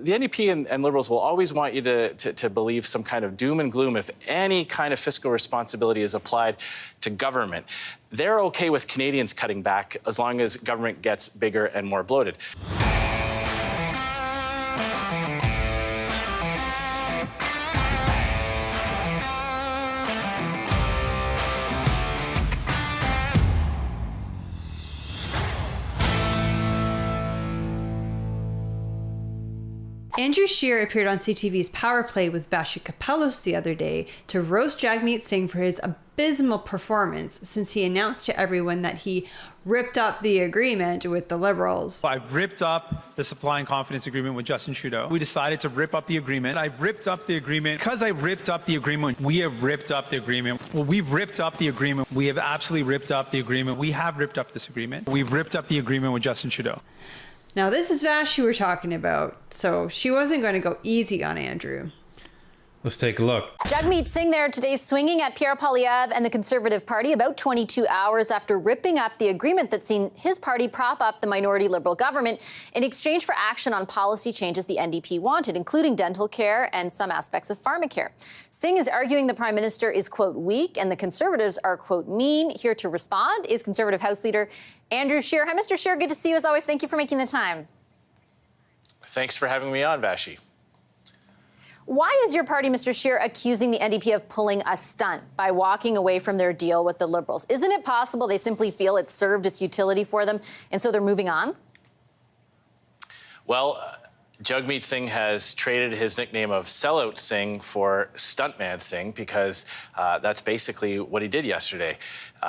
the NDP and Liberals will always want you to believe some kind of doom and gloom if any kind of fiscal responsibility is applied to government. They're okay with Canadians cutting back as long as government gets bigger and more bloated. Andrew Scheer appeared on CTV's Power Play with Vassy Kapelos the other day to roast Jagmeet Singh for his abysmal performance since he announced to everyone that he ripped up the agreement with the Liberals. I've ripped up the supply and confidence agreement with Justin Trudeau. We decided to rip up the agreement. I've ripped up the agreement. Because I ripped up the agreement, we have ripped up the agreement. Well, we've ripped up the agreement. We have absolutely ripped up the agreement. We have ripped up this agreement. We've ripped up the agreement with Justin Trudeau. Now, this is Vash we're talking about, so she wasn't going to go easy on Andrew. Let's take a look. Jagmeet Singh there today swinging at Pierre Poilievre and the Conservative Party about 22 hours after ripping up the agreement that's seen his party prop up the minority Liberal government in exchange for action on policy changes the NDP wanted, including dental care and some aspects of pharmacare. Singh is arguing the Prime Minister is, quote, weak and the Conservatives are, quote, mean. Here to respond is Conservative House Leader Andrew Scheer. Hi, Mr. Scheer. Good to see you as always. Thank you for making the time. Thanks for having me on, Vassy. Why is your party, Mr. Scheer, accusing the NDP of pulling a stunt by walking away from their deal with the Liberals? Isn't it possible they simply feel it's served its utility for them and so they're moving on? Well, Jagmeet Singh has traded his nickname of Sellout Singh for Stuntman Singh because that's basically what he did yesterday.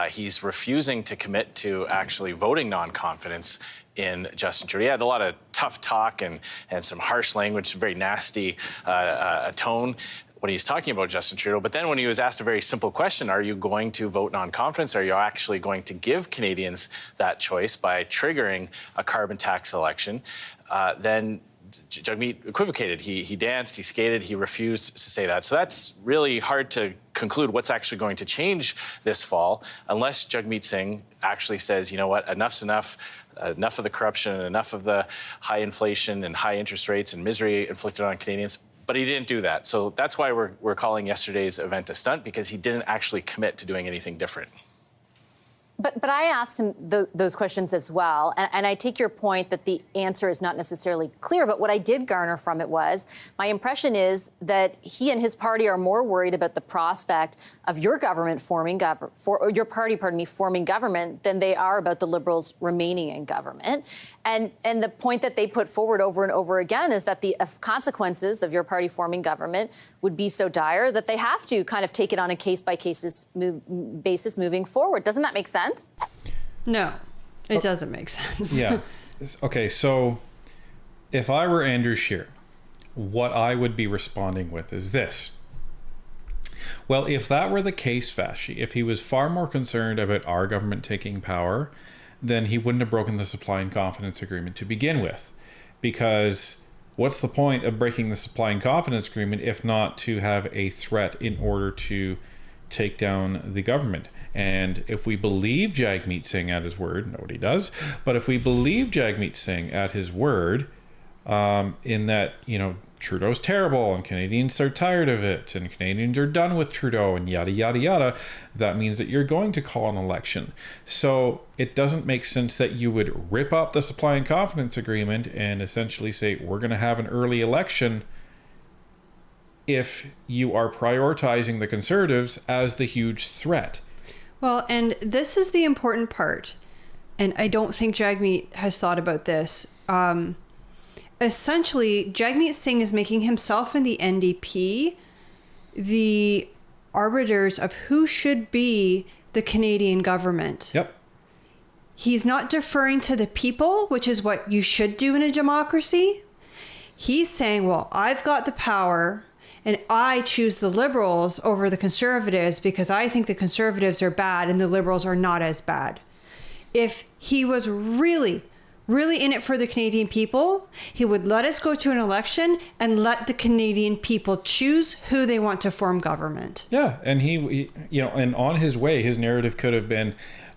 He's refusing to commit to actually voting non-confidence in Justin Trudeau. He had a lot of tough talk and some harsh language, very nasty tone when he's talking about Justin Trudeau. But then when he was asked a very simple question, are you going to vote non-confidence? Are you actually going to give Canadians that choice by triggering a carbon tax election? Then Jagmeet equivocated. He danced, he skated, he refused to say that. So that's really hard to conclude what's actually going to change this fall unless Jagmeet Singh actually says, you know what, enough's enough. Enough of the corruption, enough of the high inflation and high interest rates and misery inflicted on Canadians. But he didn't do that. So that's why we're calling yesterday's event a stunt, because he didn't actually commit to doing anything different. But I asked him those questions as well, and I take your point that the answer is not necessarily clear, but what I did garner from it was, my impression is that he and his party are more worried about the prospect of your government forming your party, forming government than they are about the Liberals remaining in government. And the point that they put forward over and over again is that the consequences of your party forming government would be so dire that they have to kind of take it on a case-by-case basis moving forward. Doesn't that make sense? No, it doesn't make sense. Yeah. Okay, so if I were Andrew Scheer, what I would be responding with is this. Well, if that were the case, Vassy, if he was far more concerned about our government taking power, then he wouldn't have broken the supply and confidence agreement to begin with. Because what's the point of breaking the supply and confidence agreement if not to have a threat in order to take down the government? And if we believe Jagmeet Singh at his word, nobody does, but if we believe Jagmeet Singh at his word, in that, you know, Trudeau's terrible and Canadians are tired of it and Canadians are done with Trudeau and yada, yada, yada, that means that you're going to call an election. So it doesn't make sense that you would rip up the supply and confidence agreement and essentially say, we're going to have an early election if you are prioritizing the Conservatives as the huge threat. Well, and this is the important part, and I don't think Jagmeet has thought about this. Essentially, Jagmeet Singh is making himself and the NDP the arbiters of who should be the Canadian government. Yep. He's not deferring to the people, which is what you should do in a democracy. He's saying, well, I've got the power and I choose the Liberals over the Conservatives because I think the Conservatives are bad and the Liberals are not as bad. If he was really in it for the Canadian people, he would let us go to an election and let the Canadian people choose who they want to form government. Yeah, and he you know, and on his way, his narrative could have been,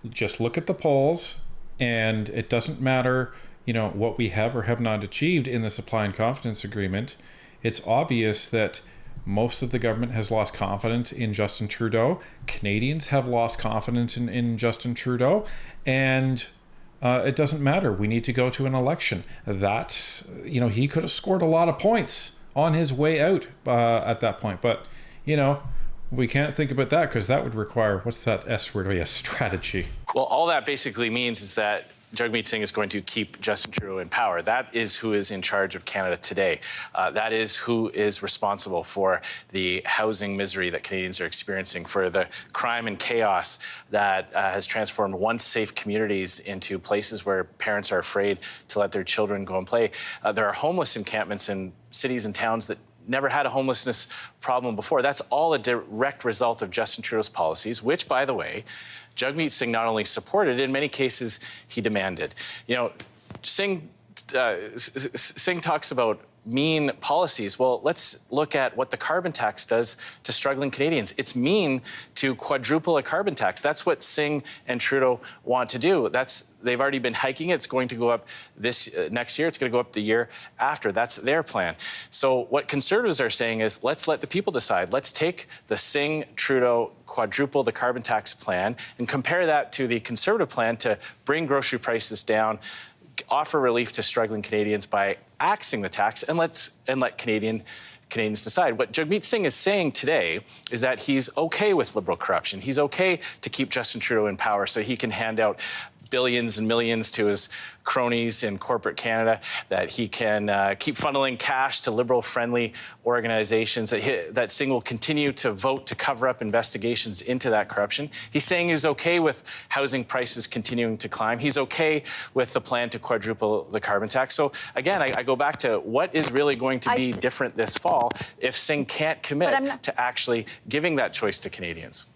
just look at the polls, and it doesn't matter what we have or have not achieved in the supply and confidence agreement, it's obvious that most of the government has lost confidence in Justin Trudeau. Canadians have lost confidence in Justin Trudeau. And it doesn't matter. We need to go to an election. That's, he could have scored a lot of points on his way out at that point. But, we can't think about that because that would require, what's that S word? A strategy. Well, all that basically means is that Jagmeet Singh is going to keep Justin Trudeau in power. That is who is in charge of Canada today. That is who is responsible for the housing misery that Canadians are experiencing, for the crime and chaos that has transformed once safe communities into places where parents are afraid to let their children go and play. There are homeless encampments in cities and towns that never had a homelessness problem before. That's all a direct result of Justin Trudeau's policies, which, by the way, Jagmeet Singh not only supported, in many cases, he demanded. Singh talks about mean policies. Well, let's look at what the carbon tax does to struggling Canadians. It's mean to quadruple a carbon tax. That's what Singh and Trudeau want to do. They've already been hiking it. It's going to go up this next year. It's going to go up the year after. That's their plan. So what Conservatives are saying is, let's let the people decide. Let's take the Singh-Trudeau quadruple the carbon tax plan and compare that to the Conservative plan to bring grocery prices down, offer relief to struggling Canadians by axing the tax, and let Canadians decide. What Jagmeet Singh is saying today is that he's okay with Liberal corruption. He's okay to keep Justin Trudeau in power so he can hand out billions and millions to his cronies in corporate Canada, that he can keep funneling cash to Liberal-friendly organizations, that Singh will continue to vote to cover up investigations into that corruption. He's saying he's okay with housing prices continuing to climb. He's okay with the plan to quadruple the carbon tax. So again, I go back to what is really going to be different this fall if Singh can't commit to actually giving that choice to Canadians.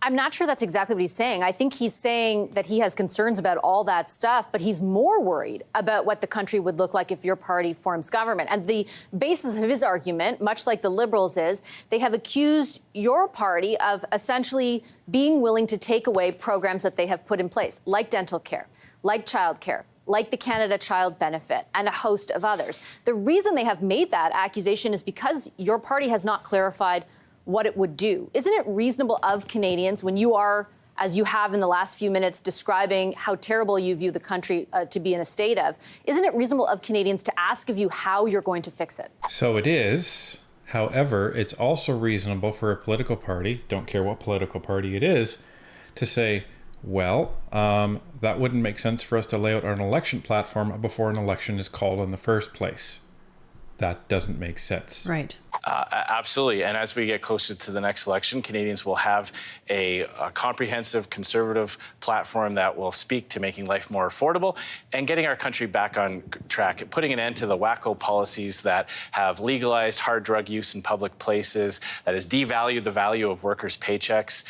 I'm not sure that's exactly what he's saying. I think he's saying that he has concerns about all that stuff, but he's more worried about what the country would look like if your party forms government. And the basis of his argument, much like the Liberals is, they have accused your party of essentially being willing to take away programs that they have put in place, like dental care, like childcare, like the Canada Child Benefit, and a host of others. The reason they have made that accusation is because your party has not clarified what it would do. Isn't it reasonable of Canadians, when you are, as you have in the last few minutes, describing how terrible you view the country to be in a state of, isn't it reasonable of Canadians to ask of you how you're going to fix it? So it is. However, it's also reasonable for a political party, don't care what political party it is, to say, well, that wouldn't make sense for us to lay out an election platform before an election is called in the first place. That doesn't make sense. Right. Absolutely. And as we get closer to the next election, Canadians will have a comprehensive Conservative platform that will speak to making life more affordable and getting our country back on track, putting an end to the wacko policies that have legalized hard drug use in public places, that has devalued the value of workers' paychecks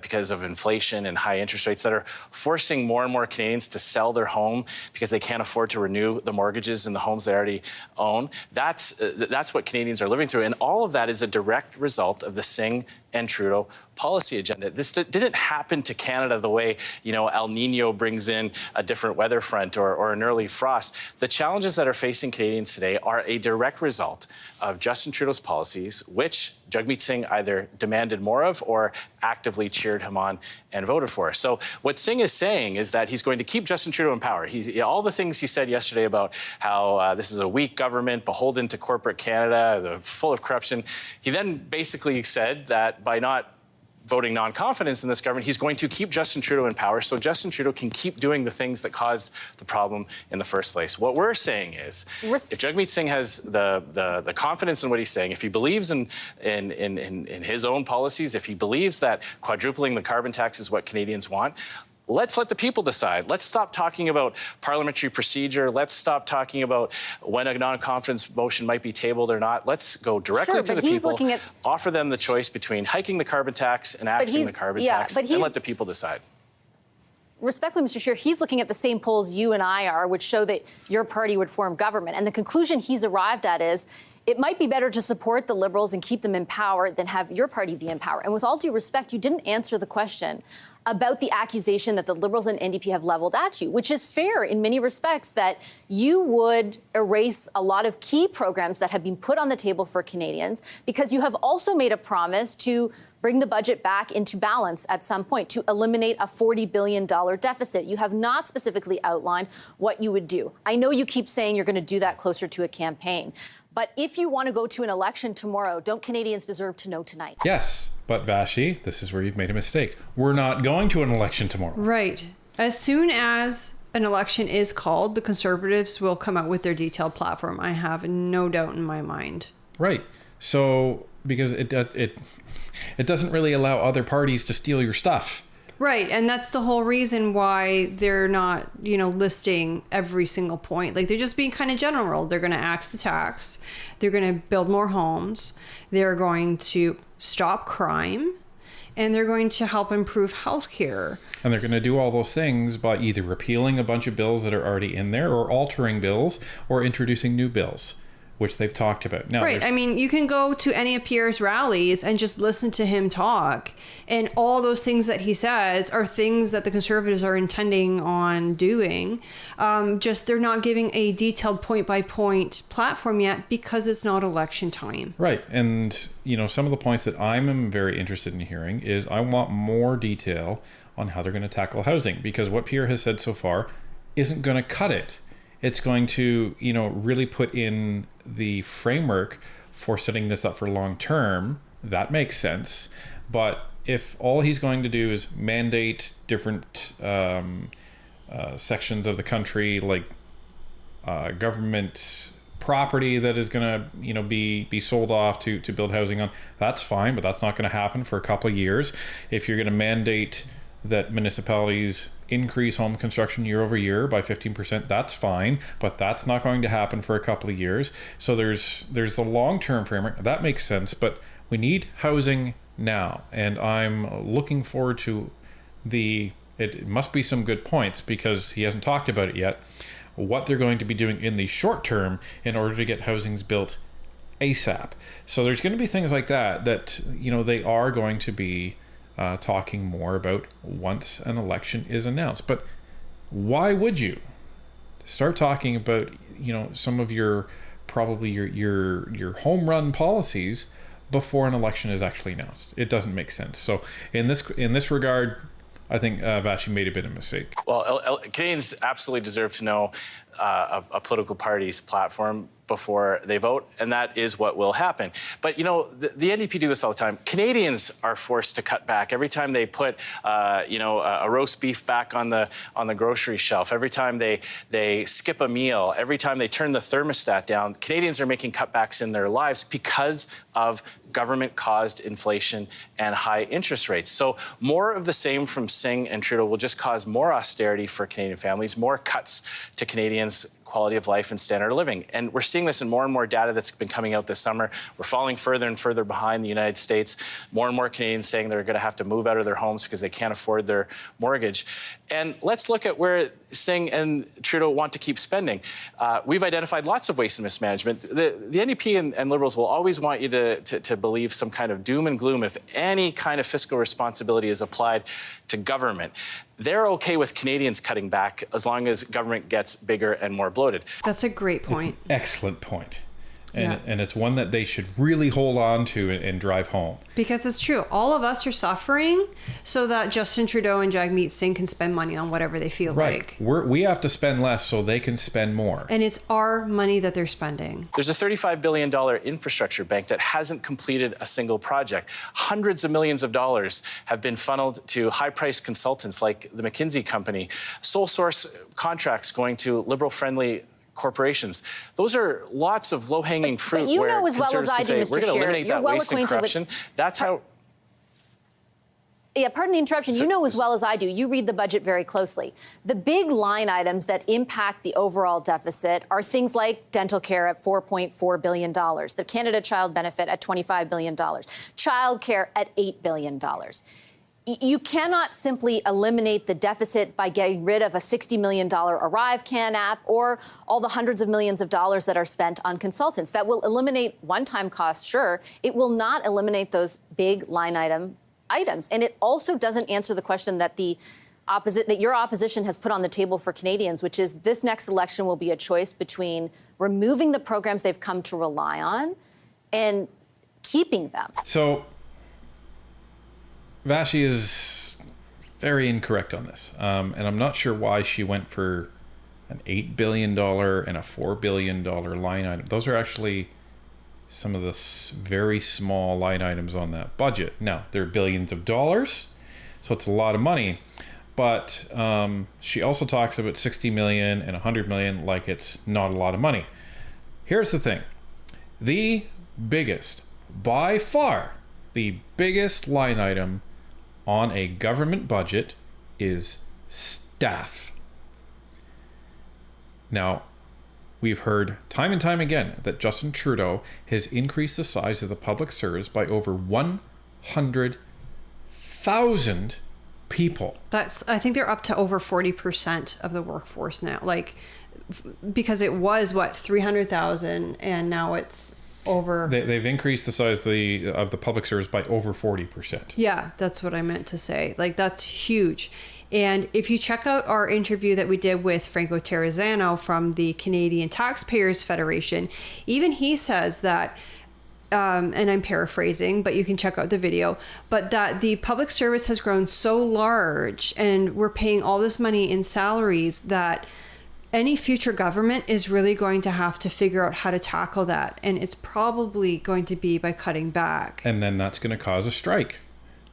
because of inflation and high interest rates, that are forcing more and more Canadians to sell their home because they can't afford to renew the mortgages in the homes they already own. That's what Canadians are living through. And all of that is a direct result of the Singh and Trudeau policy agenda. This didn't happen to Canada the way, El Nino brings in a different weather front or an early frost. The challenges that are facing Canadians today are a direct result of Justin Trudeau's policies, which Jagmeet Singh either demanded more of or actively cheered him on and voted for. So what Singh is saying is that he's going to keep Justin Trudeau in power. All the things he said yesterday about how this is a weak government, beholden to corporate Canada, full of corruption. He then basically said that by not voting non-confidence in this government, he's going to keep Justin Trudeau in power so Justin Trudeau can keep doing the things that caused the problem in the first place. What we're saying is, if Jagmeet Singh has the confidence in what he's saying, if he believes in his own policies, if he believes that quadrupling the carbon tax is what Canadians want, let's let the people decide. Let's stop talking about parliamentary procedure. Let's stop talking about when a non-confidence motion might be tabled or not. Let's go directly to the people, offer them the choice between hiking the carbon tax and axing the carbon tax, and let the people decide. Respectfully, Mr. Scheer, he's looking at the same polls you and I are, which show that your party would form government. And the conclusion he's arrived at is, it might be better to support the Liberals and keep them in power than have your party be in power. And with all due respect, you didn't answer the question about the accusation that the Liberals and NDP have leveled at you, which is fair in many respects, that you would erase a lot of key programs that have been put on the table for Canadians, because you have also made a promise to bring the budget back into balance at some point, to eliminate a $40 billion deficit. You have not specifically outlined what you would do. I know you keep saying you're going to do that closer to a campaign, but if you want to go to an election tomorrow, don't Canadians deserve to know tonight? Yes, but Vassy, this is where you've made a mistake. We're not going to an election tomorrow. Right. As soon as an election is called, the Conservatives will come out with their detailed platform. I have no doubt in my mind. Right. So, because it doesn't really allow other parties to steal your stuff. Right, and that's the whole reason why they're not, listing every single point. Like, they're just being kind of general. They're going to axe the tax. They're going to build more homes. They're going to stop crime. And they're going to help improve healthcare. And they're going to do all those things by either repealing a bunch of bills that are already in there, or altering bills, or introducing new bills, which they've talked about. Now, right. I mean, you can go to any of Pierre's rallies and just listen to him talk. And all those things that he says are things that the Conservatives are intending on doing. Just they're not giving a detailed point-by-point platform yet because it's not election time. Right. And, some of the points that I'm very interested in hearing is I want more detail on how they're going to tackle housing, because what Pierre has said so far isn't going to cut it. It's going to, really put in the framework for setting this up for long term. That makes sense. But if all he's going to do is mandate different sections of the country, like government property that is going to, be sold off to build housing on, that's fine, but that's not going to happen for a couple of years. If you're going to mandate that municipalities increase home construction year over year by 15%, that's fine, but that's not going to happen for a couple of years. So there's the long-term framework that makes sense, but we need housing now, and I'm looking forward to it must be some good points, because he hasn't talked about it yet, what they're going to be doing in the short term in order to get housings built ASAP. So there's going to be things like that they are going to be talking more about once an election is announced. But why would you start talking about some of your probably your home run policies before an election is actually announced? It doesn't make sense. So in this regard, I think Vassy made a bit of a mistake. Well, Canadians absolutely deserve to know a political party's platform before they vote, and that is what will happen. But the NDP do this all the time. Canadians are forced to cut back every time they put a roast beef back on the grocery shelf. Every time they skip a meal. Every time they turn the thermostat down. Canadians are making cutbacks in their lives because of government-caused inflation and high interest rates. So more of the same from Singh and Trudeau will just cause more austerity for Canadian families, more cuts to Canadians' quality of life and standard of living. And we're seeing this in more and more data that's been coming out this summer. We're falling further and further behind the United States. More and more Canadians saying they're going to have to move out of their homes because they can't afford their mortgage. And let's look at where Singh and Trudeau want to keep spending. We've identified lots of waste and mismanagement. The NDP and Liberals will always want you to believe some kind of doom and gloom if any kind of fiscal responsibility is applied to government. They're okay with Canadians cutting back as long as government gets bigger and more bloated. That's a great point. It's an excellent point. And it's one that they should really hold on to and drive home. Because it's true. All of us are suffering so that Justin Trudeau and Jagmeet Singh can spend money on whatever they feel like. We have to spend less so they can spend more. And it's our money that they're spending. There's a $35 billion infrastructure bank that hasn't completed a single project. Hundreds of millions of dollars have been funneled to high-priced consultants like the McKinsey company. Sole source contracts going to liberal-friendly corporations. Those are lots of low-hanging fruit. But you where know as well as I do, Mr. We're going to eliminate that waste and corruption. That's how. Yeah, pardon the interruption. You know as well as I do. You read the budget very closely. The big line items that impact the overall deficit are things like dental care at $4.4 billion, the Canada Child Benefit at $25 billion, child care at $8 billion. You cannot simply eliminate the deficit by getting rid of a $60 million ArriveCan app or all the hundreds of millions of dollars that are spent on consultants. That will eliminate one-time costs, sure. It will not eliminate those big line item items. And it also doesn't answer the question that your opposition has put on the table for Canadians, which is this next election will be a choice between removing the programs they've come to rely on and keeping them. So Vassy is very incorrect on this. And I'm not sure why she went for an $8 billion and a $4 billion line item. Those are actually some of the very small line items on that budget. Now, they're billions of dollars, so it's a lot of money. But she also talks about 60 million and 100 million like it's not a lot of money. Here's the thing. The biggest, by far, the biggest line item on a government budget is staff. Now, we've heard time and time again that Justin Trudeau has increased the size of the public service by over 100,000 people. I think they're up to over 40% of the workforce now. Like, because it was 300,000 and now it's over. They've increased the size of the public service by over 40%. Yeah, that's what I meant to say. Like, that's huge. And if you check out our interview that we did with Franco Terrazzano from the Canadian Taxpayers Federation, even he says that, and I'm paraphrasing, but you can check out the video, but that the public service has grown so large and we're paying all this money in salaries that any future government is really going to have to figure out how to tackle that. And it's probably going to be by cutting back. And then that's going to cause a strike.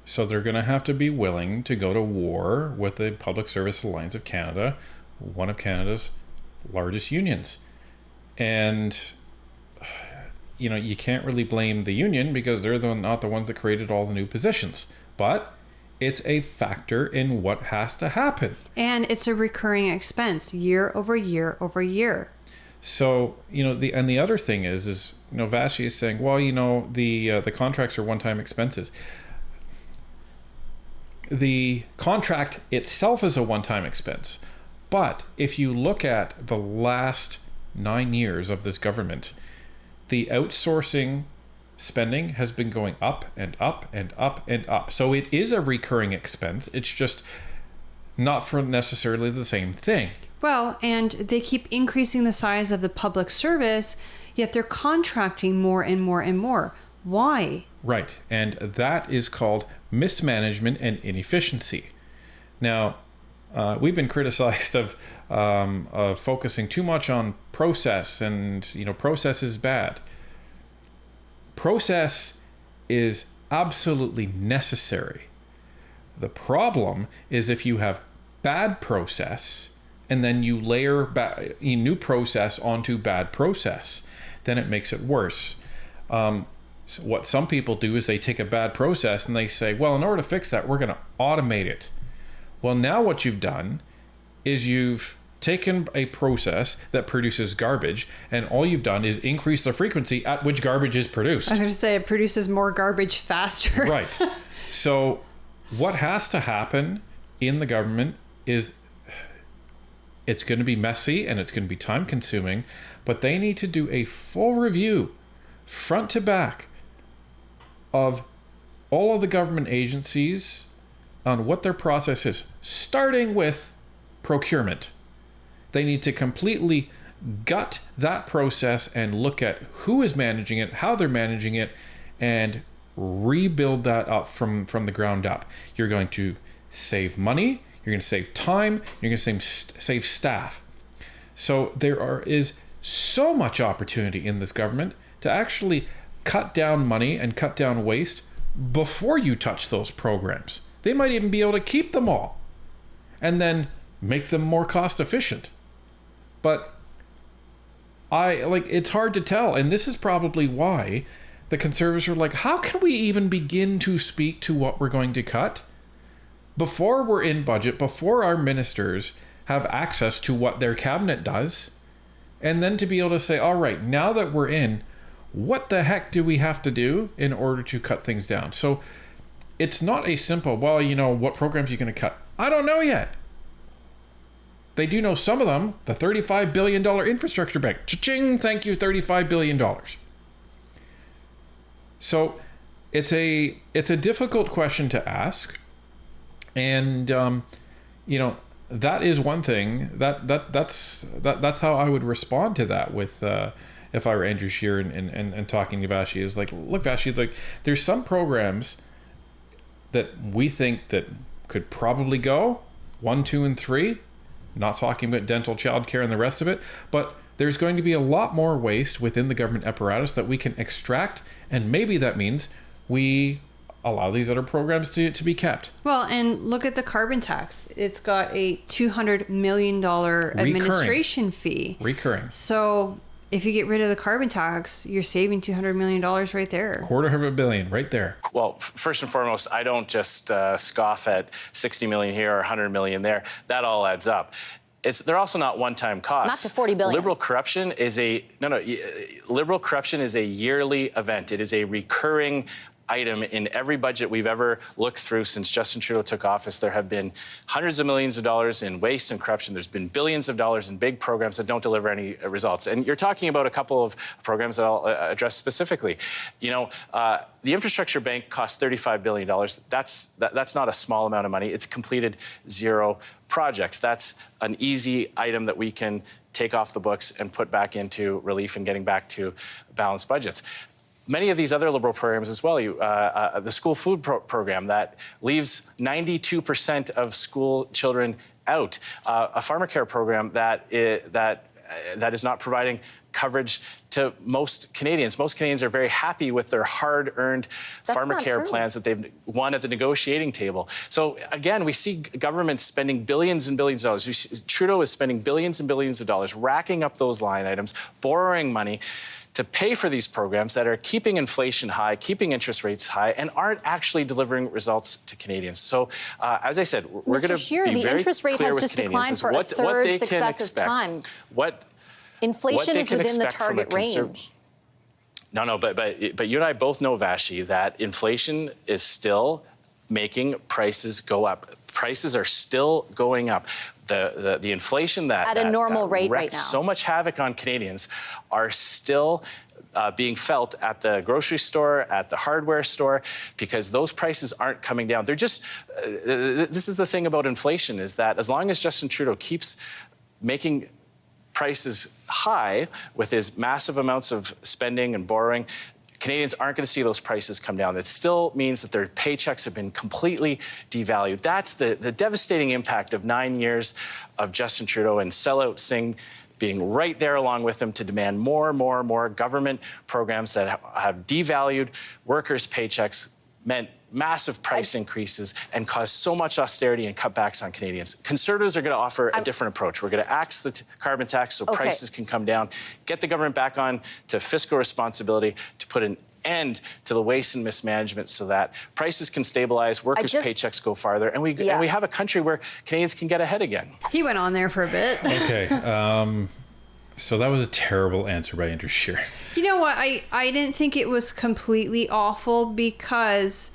So they're going to have to be willing to go to war with the Public Service Alliance of Canada, one of Canada's largest unions. And, you can't really blame the union because they're not the ones that created all the new positions. But it's a factor in what has to happen. And it's a recurring expense year over year over year. So, the other thing is Vassy is saying, well, the contracts are one-time expenses. The contract itself is a one-time expense. But if you look at the last 9 years of this government, the outsourcing spending has been going up and up and up and up. So it is a recurring expense. It's just not for necessarily the same thing. Well, and they keep increasing the size of the public service, yet they're contracting more and more and more. Why? Right. And that is called mismanagement and inefficiency. Now, we've been criticized of focusing too much on process, and process is bad. Process is absolutely necessary. The problem is if you have bad process and then you layer new process onto bad process, then it makes it worse. So what some people do is they take a bad process and they say, well, in order to fix that, we're going to automate it. Well, now what you've done is you've taken a process that produces garbage, and all you've done is increase the frequency at which garbage is produced. I was going to say it produces more garbage faster. Right. So what has to happen in the government is it's going to be messy and it's going to be time consuming, but they need to do a full review, front to back, of all of the government agencies on what their process is, starting with procurement. They need to completely gut that process and look at who is managing it, how they're managing it, and rebuild that up from the ground up. You're going to save money, you're going to save time, you're going to save staff. So there is so much opportunity in this government to actually cut down money and cut down waste before you touch those programs. They might even be able to keep them all and then make them more cost efficient. But it's hard to tell. And this is probably why the Conservatives are like, how can we even begin to speak to what we're going to cut before we're in budget, before our ministers have access to what their cabinet does? And then to be able to say, all right, now that we're in, what the heck do we have to do in order to cut things down? So it's not a simple, what programs are you going to cut? I don't know yet. They do know some of them. The $35 billion infrastructure bank. Cha-ching, thank you, $35 billion. So it's a difficult question to ask, and that is one thing that's how I would respond to that with if I were Andrew Scheer and talking to Vassy, is like, look, Vassy, like, there's some programs that we think that could probably go 1, 2, and 3, not talking about dental, childcare, and the rest of it, but there's going to be a lot more waste within the government apparatus that we can extract, and maybe that means we allow these other programs to be kept. Well, and look at the carbon tax. It's got a $200 million administration fee. Recurring. So if you get rid of the carbon tax, you're saving $200 million right there. $250 million right there. Well, first and foremost, I don't just scoff at 60 million here or 100 million there. That all adds up. They're also not one-time costs. Not to 40 billion. Liberal corruption is liberal corruption is a yearly event. It is a recurring item in every budget we've ever looked through since Justin Trudeau took office. There have been hundreds of millions of dollars in waste and corruption. There's been billions of dollars in big programs that don't deliver any results. And you're talking about a couple of programs that I'll address specifically. The infrastructure bank costs $35 billion. That's not a small amount of money. It's completed 0 projects. That's an easy item that we can take off the books and put back into relief and getting back to balanced budgets. Many of these other Liberal programs as well, the school food program that leaves 92% of school children out, a pharma care program that is not providing coverage to most Canadians. Most Canadians are very happy with their hard-earned pharmacare plans that they've won at the negotiating table. So again, we see governments spending billions and billions of dollars. Trudeau is spending billions and billions of dollars, racking up those line items, borrowing money to pay for these programs that are keeping inflation high, keeping interest rates high, and aren't actually delivering results to Canadians. So, as I said, we're going to Scheer, be the very interest rate clear has with just Canadians declined for a what third they can successive expect, time. Inflation Inflation is within the target range. No, but you and I both know, Vassy, that inflation is still making prices go up. Prices are still going up. The inflation that at a normal rate wreaked right now, so much havoc on Canadians are still being felt at the grocery store, at the hardware store, because those prices aren't coming down. They're just, this is the thing about inflation, is that as long as Justin Trudeau keeps making prices high with his massive amounts of spending and borrowing, Canadians aren't going to see those prices come down. It still means that their paychecks have been completely devalued. That's the devastating impact of 9 years of Justin Trudeau and sellout Singh being right there along with him to demand more government programs that have devalued workers' paychecks, meant massive price increases, and caused so much austerity and cutbacks on Canadians. Conservatives are going to offer a different approach. We're going to axe the carbon tax so prices can come down, get the government back on to fiscal responsibility to put an end to the waste and mismanagement so that prices can stabilize, workers' paychecks go farther, and we have a country where Canadians can get ahead again. He went on there for a bit. Okay. So that was a terrible answer by Andrew Scheer. You know what? I didn't think it was completely awful because,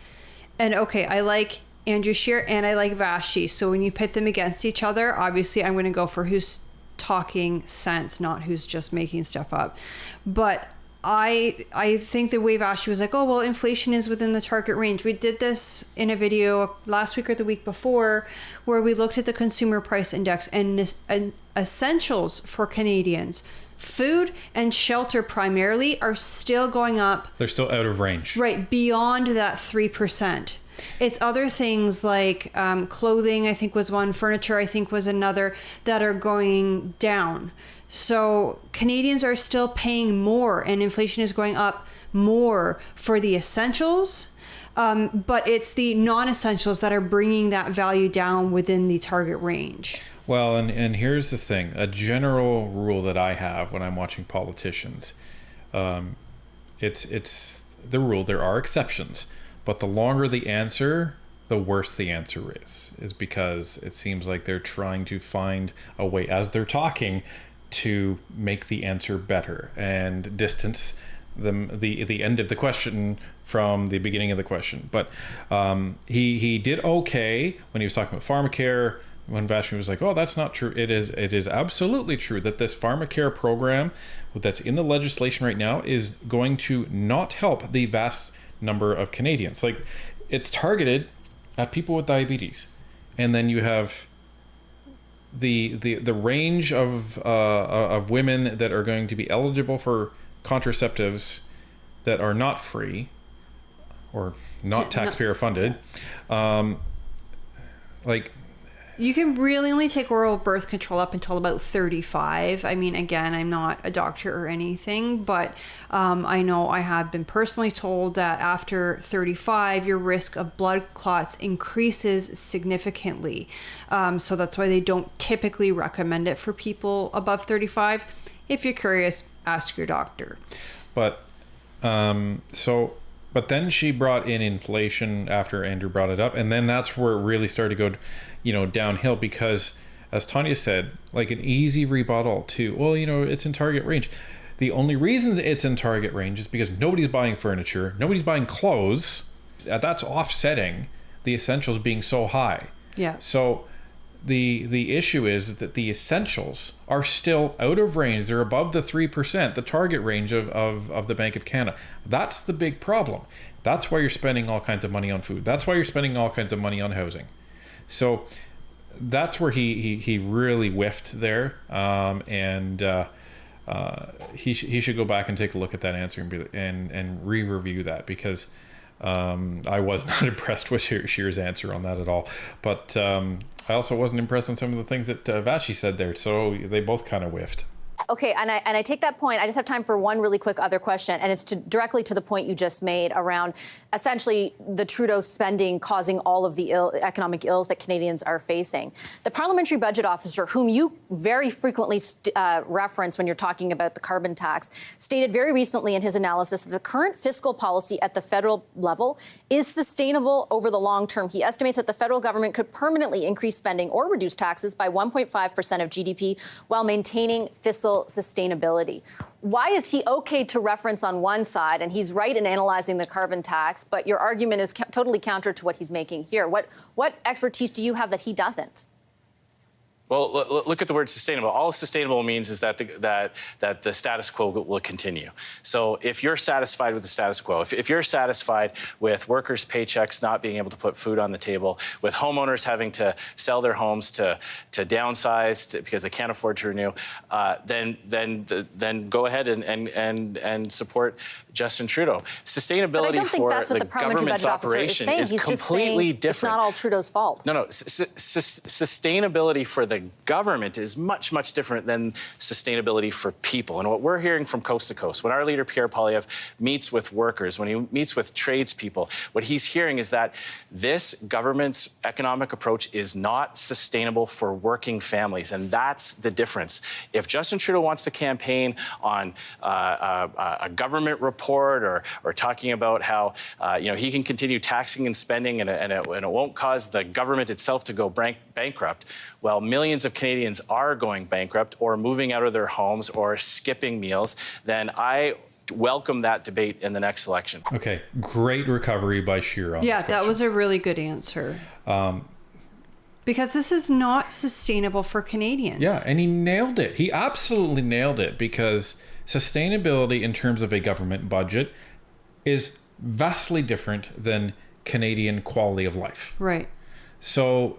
and okay, I like Andrew Scheer and I like Vassy. So when you pit them against each other, obviously I'm going to go for who's talking sense, not who's just making stuff up. But I think the way Vassy was like, oh, well, inflation is within the target range. We did this in a video last week or the week before where we looked at the consumer price index and essentials for Canadians. Food and shelter primarily are still going up. They're still out of range. Right, beyond that 3%. It's other things like clothing, I think was one, furniture, I think was another, that are going down. So Canadians are still paying more and inflation is going up more for the essentials. But it's the non-essentials that are bringing that value down within the target range. Well, and here's the thing. A general rule that I have when I'm watching politicians, it's the rule. There are exceptions. But the longer the answer, the worse the answer is because it seems like they're trying to find a way, as they're talking, to make the answer better and distance the end of the question from the beginning of the question. But he did okay when he was talking about pharmacare, when Vassy was like, oh, that's not true. It is absolutely true that this pharmacare program that's in the legislation right now is going to not help the vast number of Canadians. Like, it's targeted at people with diabetes, and then you have the range of women that are going to be eligible for contraceptives that are not free or not taxpayer funded. Like, you can really only take oral birth control up until about 35. I mean, again, I'm not a doctor or anything, but I know I have been personally told that after 35, your risk of blood clots increases significantly. So that's why they don't typically recommend it for people above 35. If you're curious, ask your doctor. But but then she brought in inflation after Andrew brought it up, and then that's where it really started to go, downhill, because, as Tanya said, like, an easy rebuttal to, well, it's in target range. The only reason it's in target range is because nobody's buying furniture, nobody's buying clothes. That's offsetting the essentials being so high. Yeah. So the issue is that the essentials are still out of range. They're above the 3%, the target range of the Bank of Canada. That's the big problem. That's why you're spending all kinds of money on food. That's why you're spending all kinds of money on housing. So that's where he really whiffed there, and he should go back and take a look at that answer and re-review that, because I was not impressed with Scheer's answer on that at all. But I also wasn't impressed on some of the things that Vassy said there. So they both kind of whiffed. Okay, and I take that point. I just have time for one really quick other question, and it's directly to the point you just made around essentially the Trudeau spending causing all of the economic ills that Canadians are facing. The parliamentary budget officer, whom you very frequently reference when you're talking about the carbon tax, stated very recently in his analysis that the current fiscal policy at the federal level is sustainable over the long term. He estimates that the federal government could permanently increase spending or reduce taxes by 1.5% of GDP while maintaining fiscal sustainability. Why is he okay to reference on one side, and he's right in analyzing the carbon tax, but your argument is totally counter to what he's making here? What expertise do you have that he doesn't? Well, look at the word sustainable. All sustainable means is that the status quo will continue. So if you're satisfied with the status quo, if you're satisfied with workers' paychecks not being able to put food on the table, with homeowners having to sell their homes to downsize because they can't afford to renew, then go ahead and support Justin Trudeau. Sustainability for the government's operation is completely different. It's not all Trudeau's fault. No. Sustainability for the government is much, much different than sustainability for people. And what we're hearing from coast to coast, when our leader, Pierre Poilievre, meets with workers, when he meets with tradespeople, what he's hearing is that this government's economic approach is not sustainable for working families. And that's the difference. If Justin Trudeau wants to campaign on a government report or talking about how he can continue taxing and spending and it won't cause the government itself to go bankrupt, well, millions of Canadians are going bankrupt or moving out of their homes or skipping meals, then I welcome that debate in the next election. Okay, great recovery by Scheer on this question. That was a really good answer. Because this is not sustainable for Canadians. Yeah, and he nailed it. He absolutely nailed it, because sustainability in terms of a government budget is vastly different than Canadian quality of life. Right. So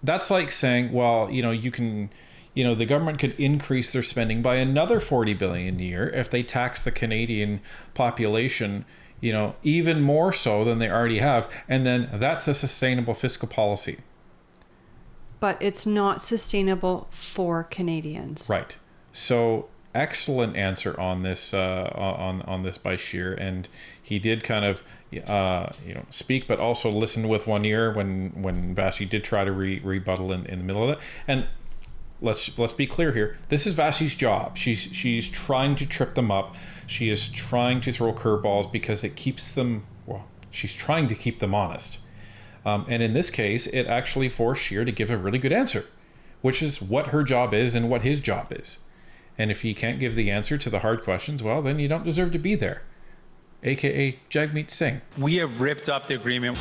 that's like saying, well, you can, the government could increase their spending by another 40 billion a year if they tax the Canadian population, even more so than they already have. And then that's a sustainable fiscal policy. But it's not sustainable for Canadians. Right. So excellent answer on this on this by Scheer, and he did kind of speak, but also listen with one ear when Vassy did try to rebuttal in the middle of it. And let's be clear here. This is Vassy's job. She's trying to trip them up. She is trying to throw curveballs because it keeps them. Well, she's trying to keep them honest. And in this case, it actually forced Scheer to give a really good answer, which is what her job is and what his job is. And if he can't give the answer to the hard questions, well, then you don't deserve to be there. AKA Jagmeet Singh. We have ripped up the agreement.